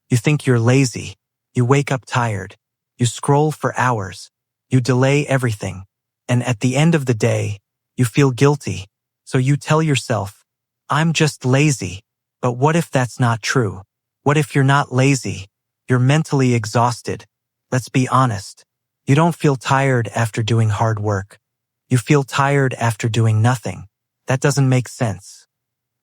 You think you're lazy. You wake up tired. You scroll for hours. You delay everything. And at the end of the day, you feel guilty. So you tell yourself, I'm just lazy. But what if that's not true? What if you're not lazy? You're mentally exhausted. Let's be honest. You don't feel tired after doing hard work. You feel tired after doing nothing. That doesn't make sense,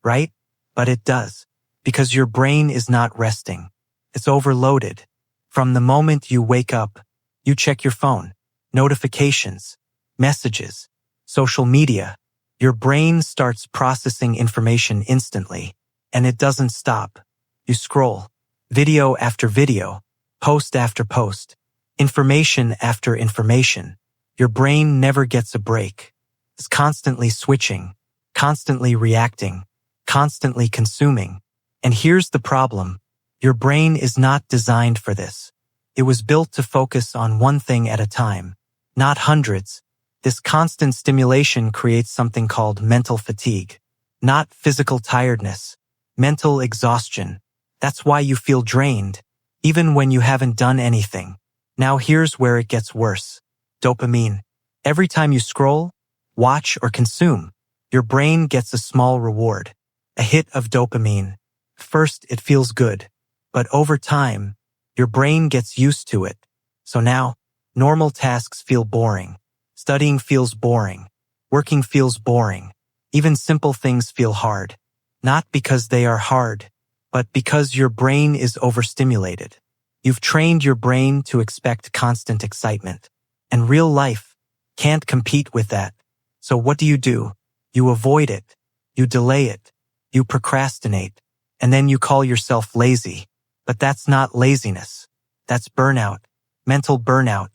right? But it does, because your brain is not resting. It's overloaded. From the moment you wake up, you check your phone, notifications, messages, social media. Your brain starts processing information instantly, and it doesn't stop. You scroll, video after video, post after post, information after information. Your brain never gets a break. It's constantly switching, constantly reacting, constantly consuming. And here's the problem. Your brain is not designed for this. It was built to focus on one thing at a time, not hundreds. This constant stimulation creates something called mental fatigue, not physical tiredness, mental exhaustion. That's why you feel drained, even when you haven't done anything. Now here's where it gets worse. Dopamine. Every time you scroll, watch, or consume, your brain gets a small reward, a hit of dopamine. First, it feels good, but over time, your brain gets used to it. So now, normal tasks feel boring. Studying feels boring. Working feels boring. Even simple things feel hard. Not because they are hard, but because your brain is overstimulated. You've trained your brain to expect constant excitement. And real life can't compete with that. So what do? You avoid it. You delay it. You procrastinate. And then you call yourself lazy. But that's not laziness. That's burnout. Mental burnout.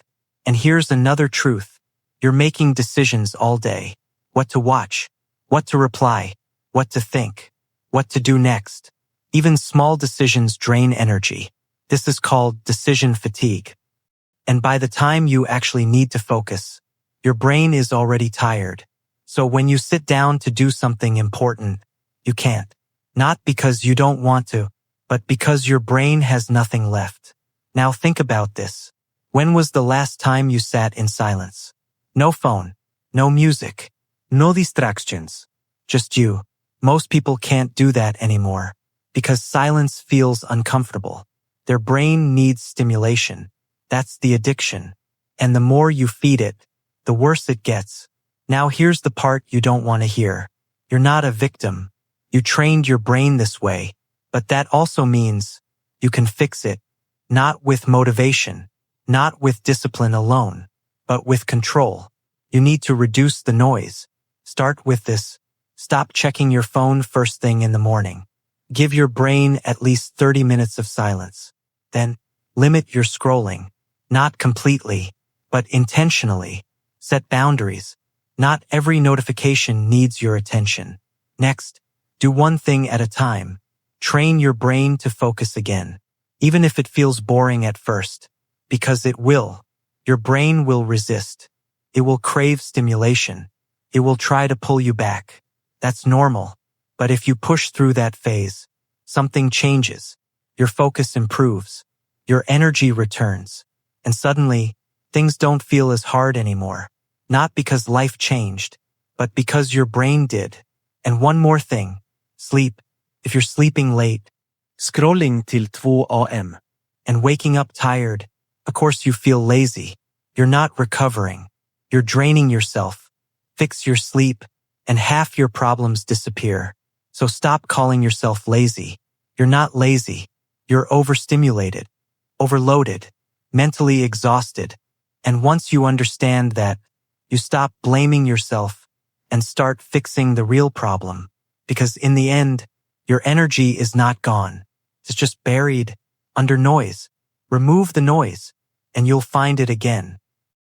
And here's another truth. You're making decisions all day. What to watch. What to reply. What to think. What to do next. Even small decisions drain energy. This is called decision fatigue. And by the time you actually need to focus, your brain is already tired. So when you sit down to do something important, you can't. Not because you don't want to, but because your brain has nothing left. Now think about this. When was the last time you sat in silence? No phone, no music, no distractions. Just you. Most people can't do that anymore because silence feels uncomfortable. Their brain needs stimulation. That's the addiction. And the more you feed it, the worse it gets. Now here's the part you don't want to hear. You're not a victim. You trained your brain this way, but that also means you can fix it. Not with motivation, not with discipline alone, but with control. You need to reduce the noise. Start with this. Stop checking your phone first thing in the morning. Give your brain at least 30 minutes of silence. Then, limit your scrolling. Not completely, but intentionally. Set boundaries. Not every notification needs your attention. Next, do one thing at a time. Train your brain to focus again, even if it feels boring at first, because it will. Your brain will resist. It will crave stimulation. It will try to pull you back. That's normal. But if you push through that phase, something changes. Your focus improves. Your energy returns. And suddenly, things don't feel as hard anymore. Not because life changed, but because your brain did. And one more thing. Sleep. If you're sleeping late, scrolling till 2 a.m. and waking up tired, of course you feel lazy. You're not recovering. You're draining yourself. Fix your sleep, and half your problems disappear. So stop calling yourself lazy. You're not lazy. You're overstimulated, overloaded, mentally exhausted. And once you understand that, you stop blaming yourself and start fixing the real problem. Because in the end, your energy is not gone. It's just buried under noise. Remove the noise, and you'll find it again.